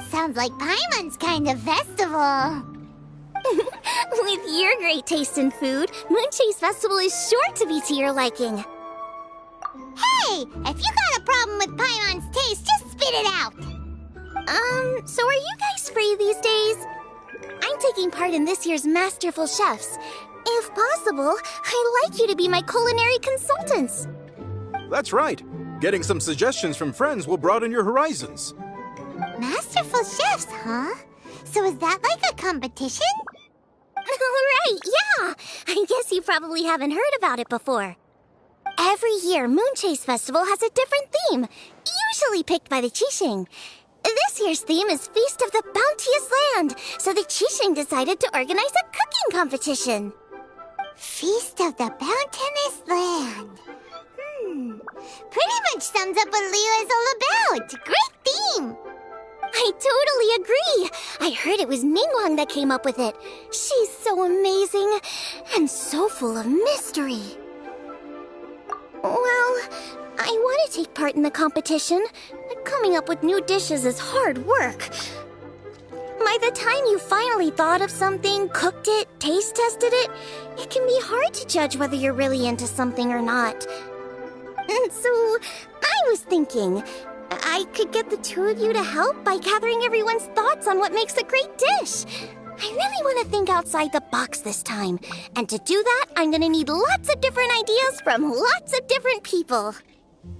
Sounds like Paimon's kind of festival. With your great taste in food, Moonchase Festival is sure to be to your liking. Hey, if you got a problem with Paimon's taste, just spit it out. So are you guys free these days? I'm taking part in this year's Masterful Chefs. If possible, I'd like you to be my culinary consultants. That's right. Getting some suggestions from friends will broaden your horizons. Masterful chefs, huh? So is that like a competition? Right, yeah. I guess you probably haven't heard about it before. Every year, Moonchase Festival has a different theme, usually picked by the Qixing. This year's theme is Feast of the Bounteous Land, so the Qixing decided to organize a cooking competition. Feast of the Bounteous Land. Pretty much sums up what Leo is all about. Great theme. I totally agree. I heard it was Ningguang that came up with it. She's so amazing and so full of mystery. Well, I want to take part in the competition, but coming up with new dishes is hard work. By the time you finally thought of something, cooked it, taste tested it, it can be hard to judge whether you're really into something or not. And so, I was thinking, I could get the two of you to help by gathering everyone's thoughts on what makes a great dish. I really want to think outside the box this time. And to do that, I'm going to need lots of different ideas from lots of different people.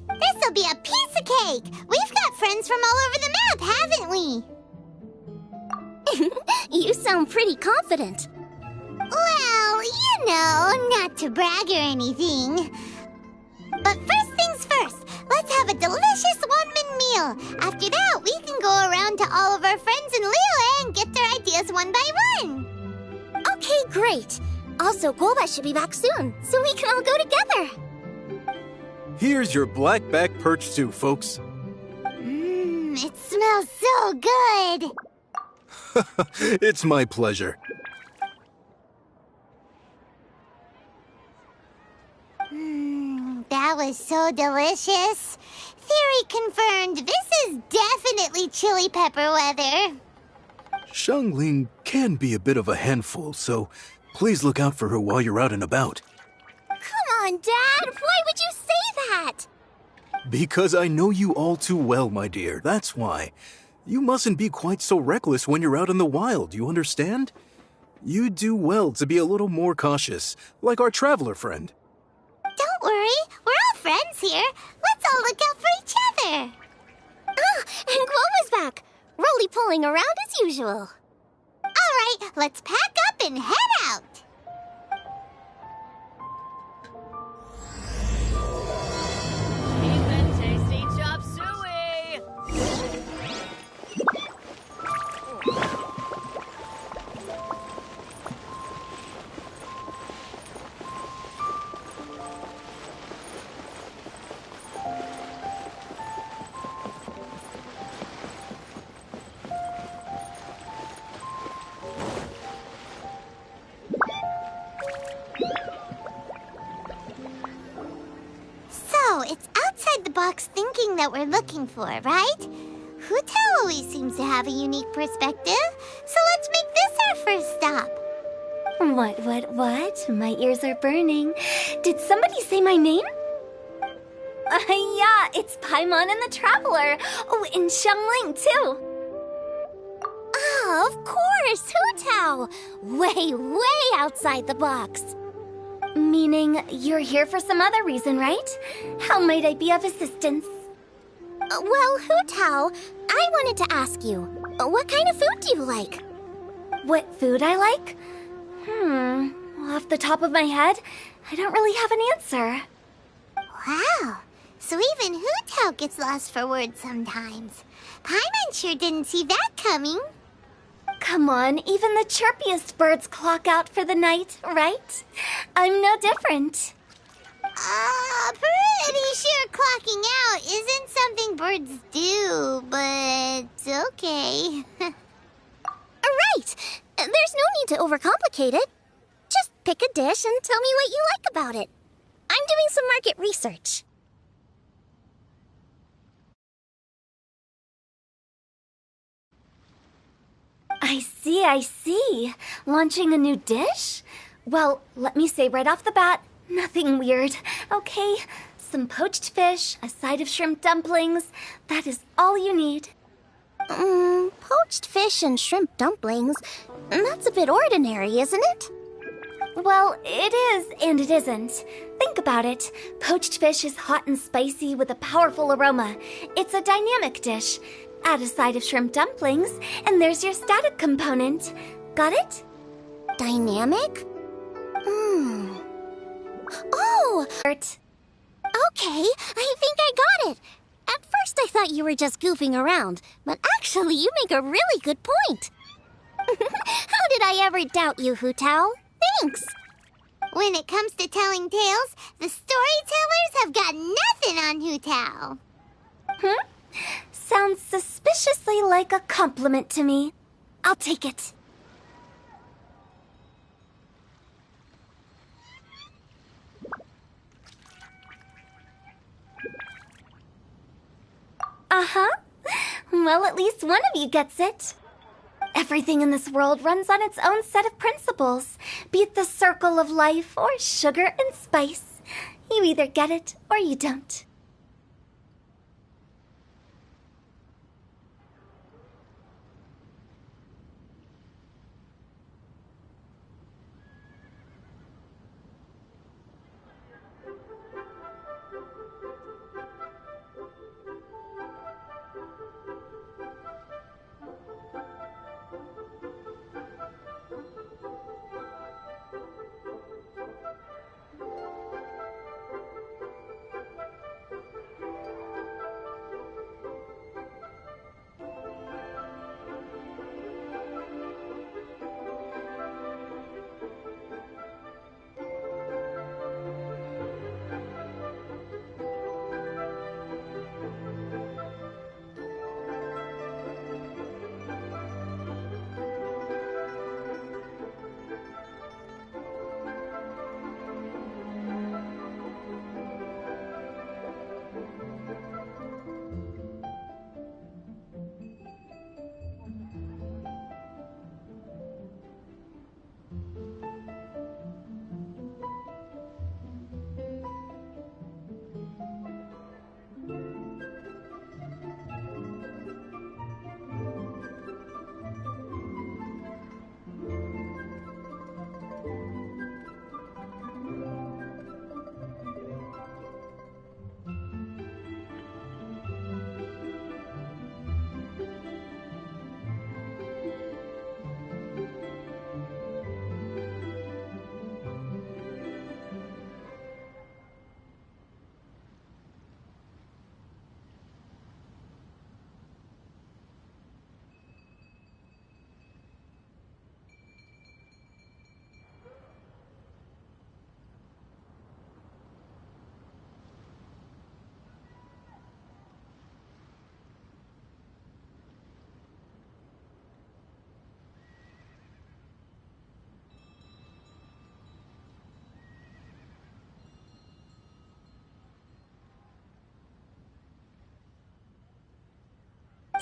This'll be a piece of cake. We've got friends from all over the map, haven't we? You sound pretty confident. Well, you know, not to brag or anything. But first things first, let's have a delicious one-man meal. After that, we can go around to all of our friends in Liyue and get their ideas one by one. Okay, great. Also, Golbat should be back soon, so we can all go together. Here's your black-back perch stew, folks. It smells so good. It's my pleasure. That was so delicious. Theory confirmed. This is definitely chili pepper weather. Xiangling can be a bit of a handful, so please look out for her while you're out and about. Come on, Dad. Why would you say that? Because I know you all too well, my dear. That's why. You mustn't be quite so reckless when you're out in the wild, you understand? You do well to be a little more cautious, like our traveler friend. Don't worry. We're all friends here. Let's all look out for each other. Ah, and Guoma's back. Roly-poling around as usual. All right, let's pack up and head out. Keep it tasty, chop suey! So, it's outside the box thinking that we're looking for, right? Hutao always seems to have a unique perspective, so let's make this our first stop. What? My ears are burning. Did somebody say my name? Yeah, it's Paimon and the Traveler. Oh, and Xiangling, too. Oh, of course, Hutao. Way outside the box. Meaning you're here for some other reason, right? How might I be of assistance? Well, Hutao, I wanted to ask you, what kind of food do you like? What food I like? Off the top of my head, I don't really have an answer. Wow, so even Hutao gets lost for words sometimes. Paimon sure didn't see that coming. Come on, even the chirpiest birds clock out for the night, right? I'm no different. Pretty sure clocking out isn't something birds do, but okay. Right! There's no need to overcomplicate it. Just pick a dish and tell me what you like about it. I'm doing some market research. I see, I see. Launching a new dish? Well, let me say right off the bat, nothing weird, okay? Some poached fish, a side of shrimp dumplings. That is all you need. Poached fish and shrimp dumplings? That's a bit ordinary, isn't it? Well, it is and it isn't. Think about it. Poached fish is hot and spicy with a powerful aroma. It's a dynamic dish. Add a side of shrimp dumplings, and there's your static component. Got it? Dynamic? Oh! Okay, I think I got it. At first I thought you were just goofing around, but actually you make a really good point. How did I ever doubt you, Hu Tao? Thanks. When it comes to telling tales, the storytellers have got nothing on Hu Tao. Sounds suspiciously like a compliment to me. I'll take it. Uh-huh. Well, at least one of you gets it. Everything in this world runs on its own set of principles. Be it the circle of life or sugar and spice. You either get it or you don't.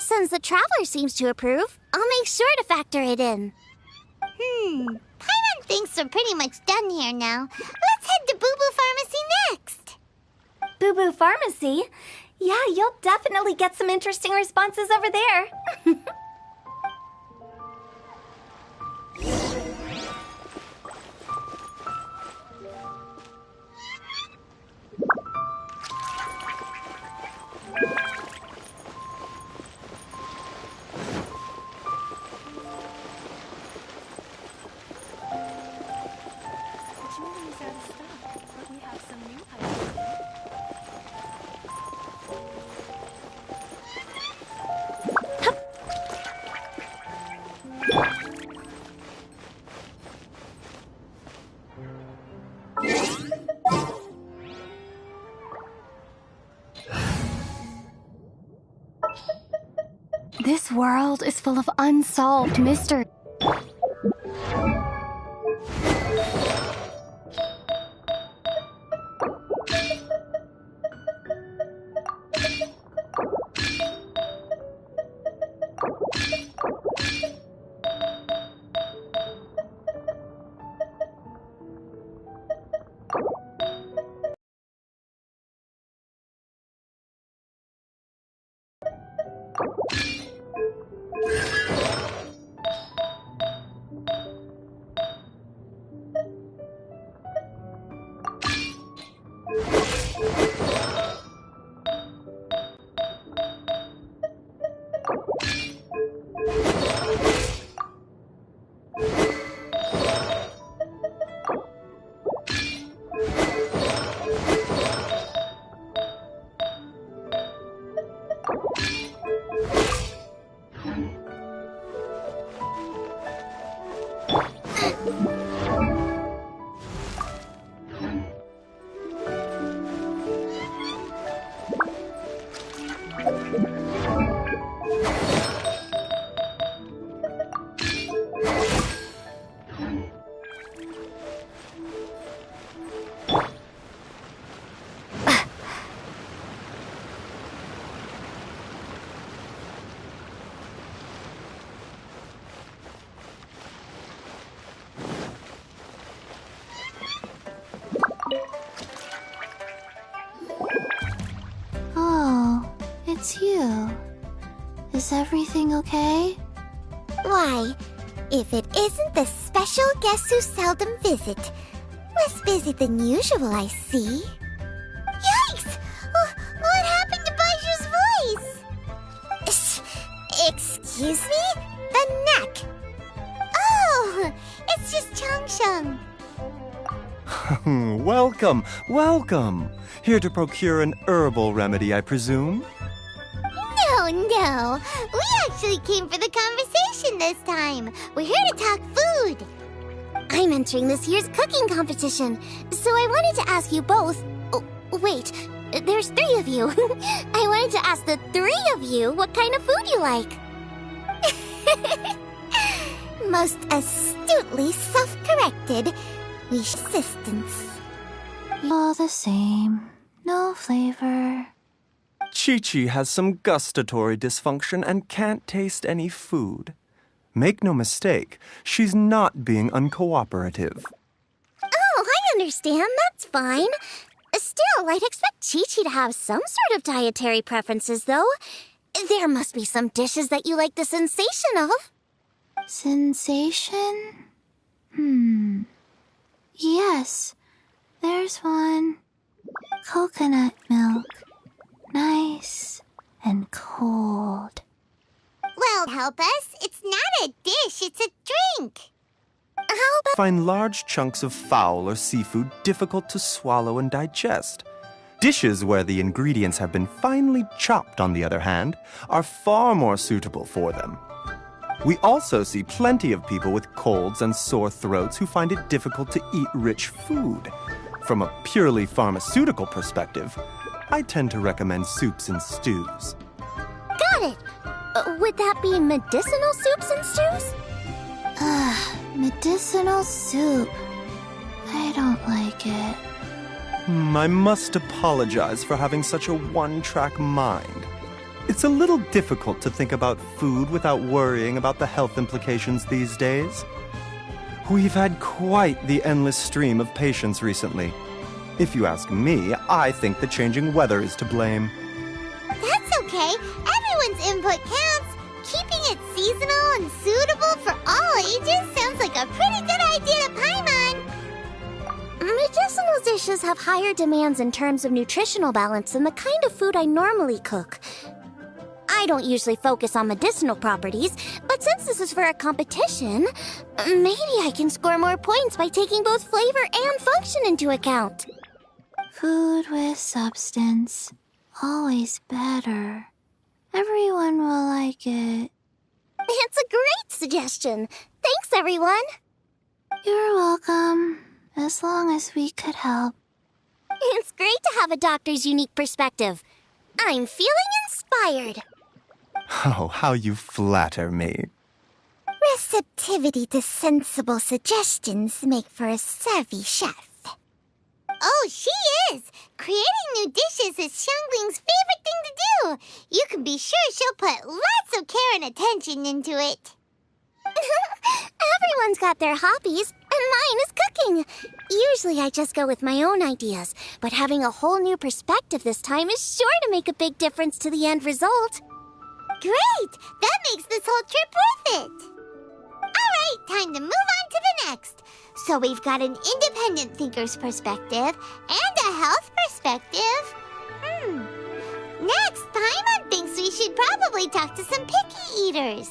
Since the Traveler seems to approve, I'll make sure to factor it in. Paimon thinks we're pretty much done here now. Let's head to Boo Boo Pharmacy next. Boo Boo Pharmacy? Yeah, you'll definitely get some interesting responses over there. This world is full of unsolved mysteries. Oh, it's you. Is everything okay? Why, if it isn't the special guests who seldom visit. Less busy than usual, I see. Yikes! What happened to Baiju's voice? Excuse me? The neck. Oh, it's just Changsheng. Welcome, welcome. Here to procure an herbal remedy, I presume? No. We actually came for the conversation this time. We're here to talk food. I'm entering this year's cooking competition, so I wanted to ask you both. Oh, wait, there's 3 of you. I wanted to ask the 3 of you what kind of food you like. Most astutely self-corrected. We assistance. All the same. No flavor. Chi-Chi has some gustatory dysfunction and can't taste any food. Make no mistake, she's not being uncooperative. Oh, I understand. That's fine. Still, I'd expect Chi-Chi to have some sort of dietary preferences, though. There must be some dishes that you like the sensation of. Sensation? Yes, there's one. Coconut milk. Nice and cold. Well, help us. It's not a dish, it's a drink. How about... Find large chunks of fowl or seafood difficult to swallow and digest. Dishes where the ingredients have been finely chopped, on the other hand, are far more suitable for them. We also see plenty of people with colds and sore throats who find it difficult to eat rich food. From a purely pharmaceutical perspective, I tend to recommend soups and stews. Got it. Would that be medicinal soups and stews? Medicinal soup. I don't like it. I must apologize for having such a one-track mind. It's a little difficult to think about food without worrying about the health implications these days. We've had quite the endless stream of patients recently. If you ask me, I think the changing weather is to blame. That's okay. Everyone's input counts. Keeping it seasonal and suitable for all ages sounds like a pretty good idea to Paimon. Medicinal dishes have higher demands in terms of nutritional balance than the kind of food I normally cook. I don't usually focus on medicinal properties, but since this is for a competition, maybe I can score more points by taking both flavor and function into account. Food with substance. Always better. Everyone will like it. It's a great suggestion. Thanks, everyone. You're welcome. As long as we could help. It's great to have a doctor's unique perspective. I'm feeling inspired. Oh, how you flatter me. Receptivity to sensible suggestions make for a savvy chef. Oh, she is! Creating new dishes is Xiangling's favorite thing to do. You can be sure she'll put lots of care and attention into it. Everyone's got their hobbies, and mine is cooking. Usually I just go with my own ideas, but having a whole new perspective this time is sure to make a big difference to the end result. Great! That makes this whole trip worth it! Alright, time to move on to the next. So we've got an independent thinker's perspective and a health perspective. Next, Paimon thinks we should probably talk to some picky eaters.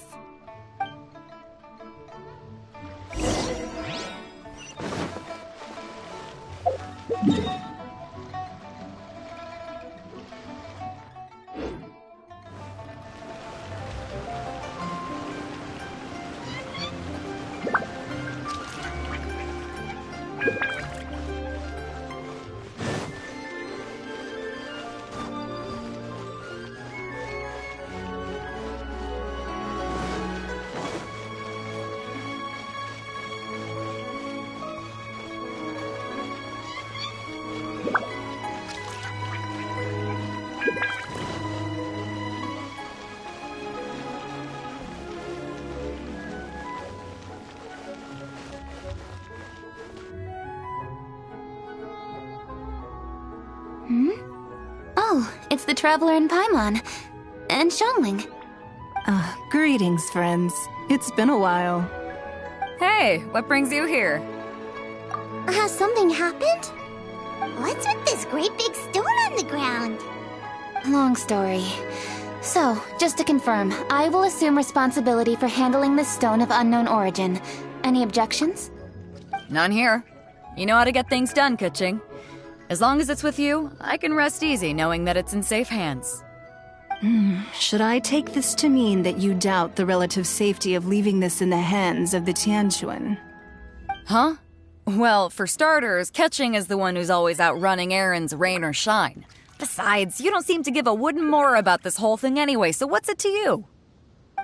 Oh, it's the Traveler and Paimon. And Xiangling. Greetings, friends. It's been a while. Hey, what brings you here? Has something happened? What's with this great big stone on the ground? Long story. So, just to confirm, I will assume responsibility for handling this stone of unknown origin. Any objections? None here. You know how to get things done, Kuching. As long as it's with you, I can rest easy knowing that it's in safe hands. Should I take this to mean that you doubt the relative safety of leaving this in the hands of the Tianquan? Huh? Well, for starters, Kuching is the one who's always out running errands, rain or shine. Besides, you don't seem to give a wooden more about this whole thing anyway, so what's it to you?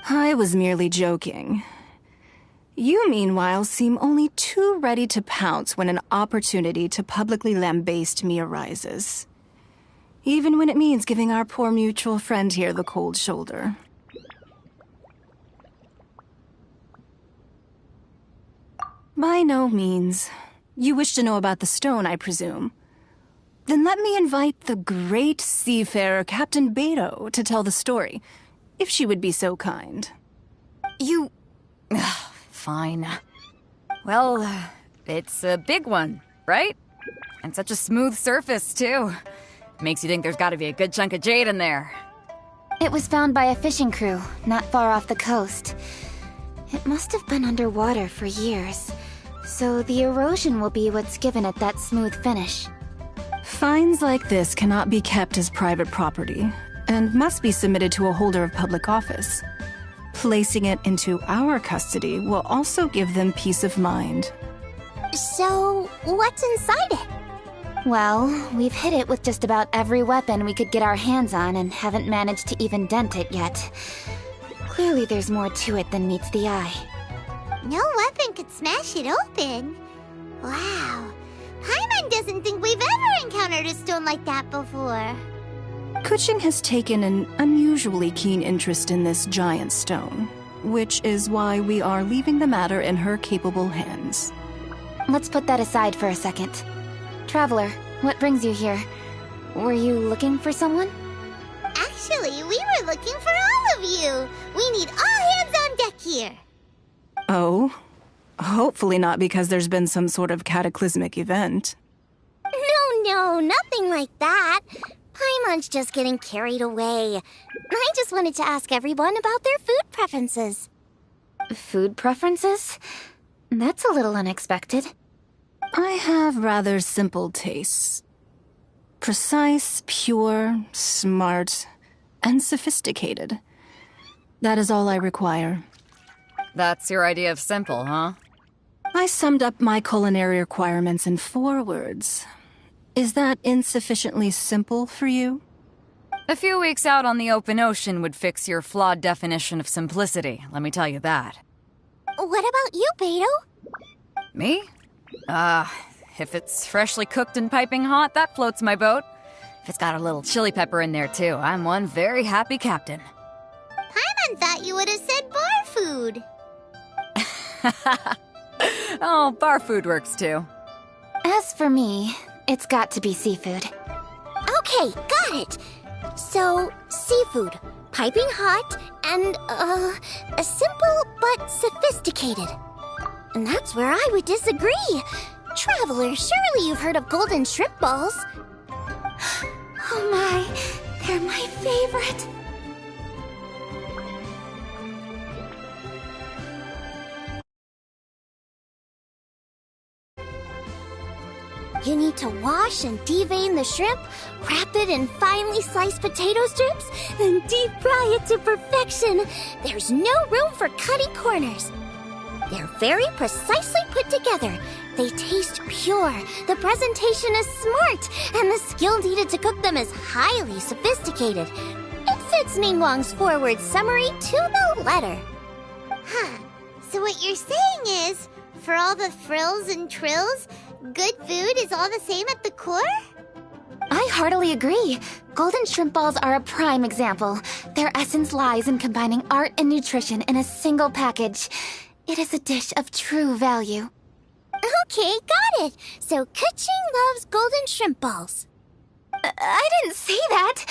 I was merely joking. You, meanwhile, seem only too ready to pounce when an opportunity to publicly lambaste me arises. Even when it means giving our poor mutual friend here the cold shoulder. By no means. You wish to know about the stone, I presume. Then let me invite the great seafarer Captain Beto to tell the story, if she would be so kind. You... Fine. Well, it's a big one, right? And such a smooth surface, too. Makes you think there's gotta be a good chunk of jade in there. It was found by a fishing crew, not far off the coast. It must have been underwater for years, so the erosion will be what's given it that smooth finish. Finds like this cannot be kept as private property, and must be submitted to a holder of public office. Placing it into our custody will also give them peace of mind. So, what's inside it? Well, we've hit it with just about every weapon we could get our hands on and haven't managed to even dent it yet. Clearly there's more to it than meets the eye. No weapon could smash it open. Wow. Paimon doesn't think we've ever encountered a stone like that before. Kuching has taken an unusually keen interest in this giant stone, which is why we are leaving the matter in her capable hands. Let's put that aside for a second. Traveler, what brings you here? Were you looking for someone? Actually, we were looking for all of you. We need all hands on deck here. Oh? Hopefully not because there's been some sort of cataclysmic event. No, nothing like that. Paimon's just getting carried away. I just wanted to ask everyone about their food preferences. Food preferences? That's a little unexpected. I have rather simple tastes. Precise, pure, smart, and sophisticated. That is all I require. That's your idea of simple, huh? I summed up my culinary requirements in 4 words. Is that insufficiently simple for you? A few weeks out on the open ocean would fix your flawed definition of simplicity, let me tell you that. What about you, Beto? Me? If it's freshly cooked and piping hot, that floats my boat. If it's got a little chili pepper in there, too, I'm one very happy captain. Paimon thought you would have said bar food. Oh, bar food works, too. As for me, it's got to be seafood. Okay, got it. So, seafood, piping hot, and, simple but sophisticated. And that's where I would disagree. Traveler, surely you've heard of golden shrimp balls. Oh my, they're my favorite. You need to wash and devein the shrimp, wrap it in finely sliced potato strips, then deep fry it to perfection. There's no room for cutting corners. They're very precisely put together. They taste pure, the presentation is smart, and the skill needed to cook them is highly sophisticated. It fits Ningguang's forward summary to the letter. Huh. So what you're saying is, for all the frills and trills, good food is all the same at the core? I heartily agree. Golden shrimp balls are a prime example. Their essence lies in combining art and nutrition in a single package. It is a dish of true value. Okay, got it. So Kuching loves golden shrimp balls. I didn't say that.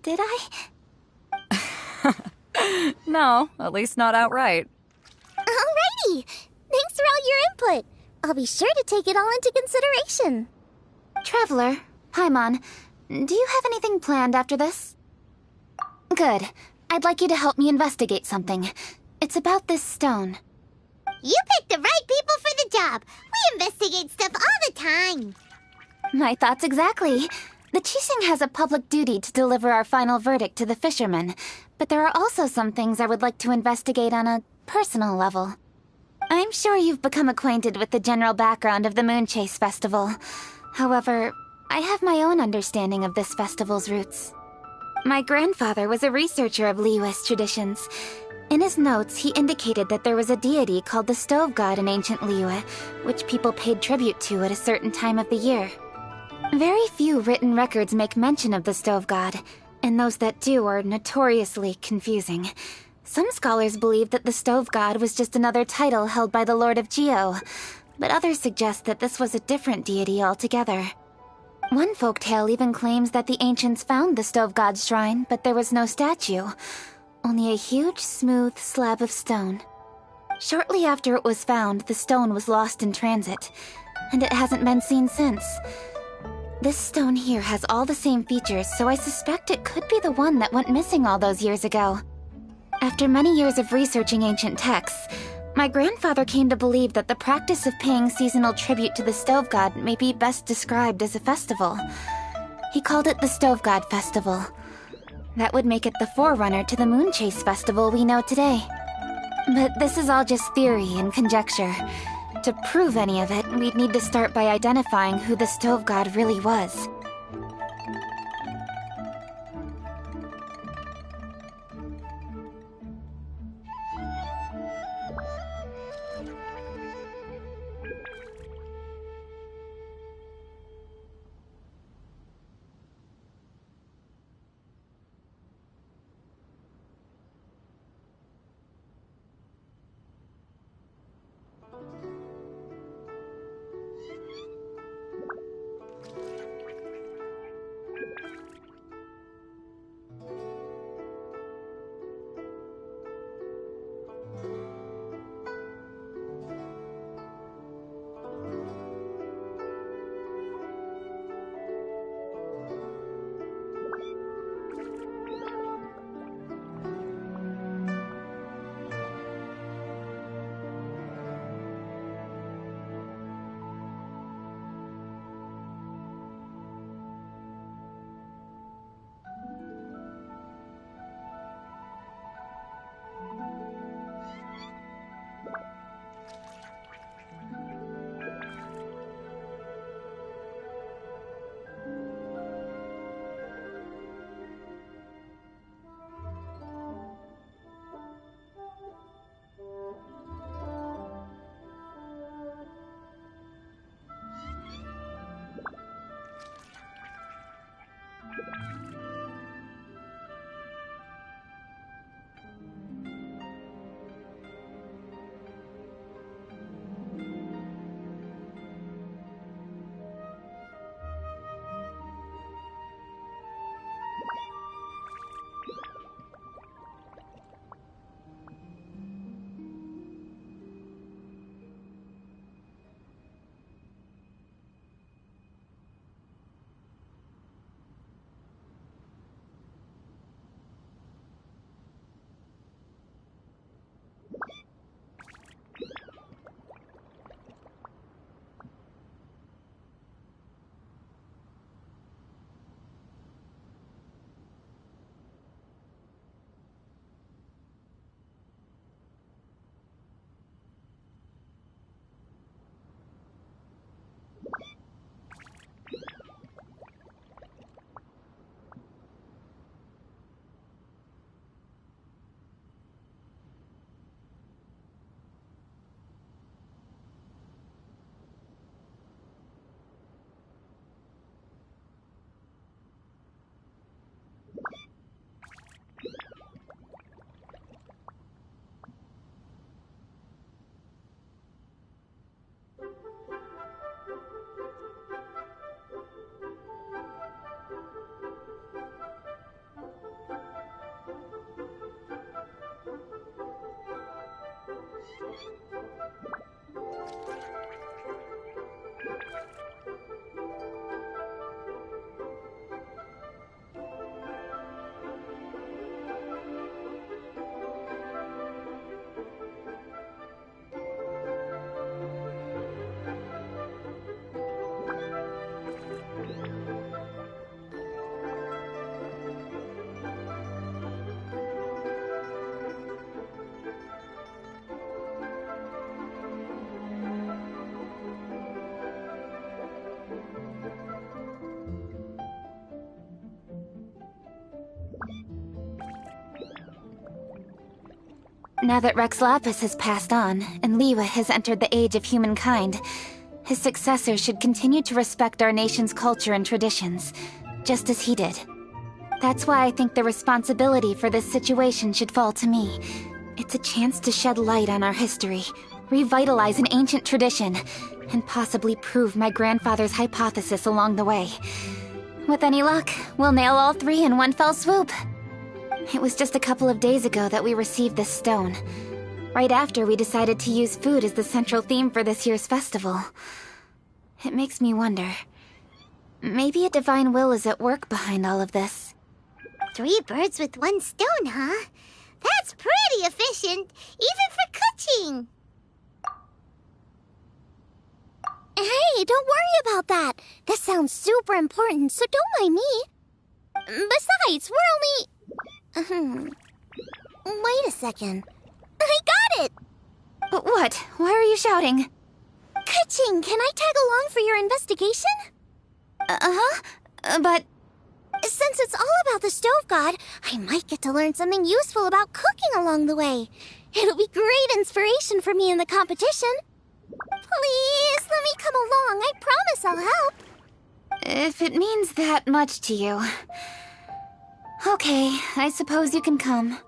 Did I? No, at least not outright. Alrighty. Thanks for all your input. I'll be sure to take it all into consideration. Traveler, Paimon, do you have anything planned after this? Good. I'd like you to help me investigate something. It's about this stone. You picked the right people for the job. We investigate stuff all the time. My thoughts exactly. The Qixing has a public duty to deliver our final verdict to the fishermen, but there are also some things I would like to investigate on a personal level. I'm sure you've become acquainted with the general background of the Moonchase Festival. However, I have my own understanding of this festival's roots. My grandfather was a researcher of Liyue's traditions. In his notes, he indicated that there was a deity called the Stove God in ancient Liyue, which people paid tribute to at a certain time of the year. Very few written records make mention of the Stove God, and those that do are notoriously confusing. Some scholars believe that the Stove God was just another title held by the Lord of Geo, but others suggest that this was a different deity altogether. One folktale even claims that the ancients found the Stove God's shrine, but there was no statue. Only a huge, smooth slab of stone. Shortly after it was found, the stone was lost in transit, and it hasn't been seen since. This stone here has all the same features, so I suspect it could be the one that went missing all those years ago. After many years of researching ancient texts, my grandfather came to believe that the practice of paying seasonal tribute to the Stove God may be best described as a festival. He called it the Stove God Festival. That would make it the forerunner to the Moonchase Festival we know today. But this is all just theory and conjecture. To prove any of it, we'd need to start by identifying who the Stove God really was. Now that Rex Lapis has passed on, and Liwa has entered the age of humankind, his successor should continue to respect our nation's culture and traditions, just as he did. That's why I think the responsibility for this situation should fall to me. It's a chance to shed light on our history, revitalize an ancient tradition, and possibly prove my grandfather's hypothesis along the way. With any luck, we'll nail all three in one fell swoop. It was just a couple of days ago that we received this stone. Right after we decided to use food as the central theme for this year's festival. It makes me wonder. Maybe a divine will is at work behind all of this. 3 birds with 1 stone, huh? That's pretty efficient, even for cooking. Hey, don't worry about that. This sounds super important, so don't mind me. Besides, we're only... Wait a second. I got it! What? Why are you shouting? Ka-ching, can I tag along for your investigation? But... Since it's all about the stove god, I might get to learn something useful about cooking along the way. It'll be great inspiration for me in the competition. Please, let me come along. I promise I'll help. if it means that much to you... Okay, I suppose you can come. Really?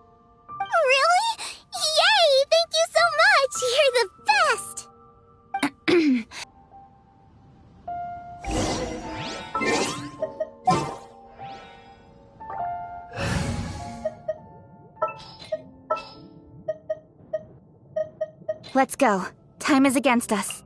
Yay! Thank you so much! You're the best! Let's go. Time is against us.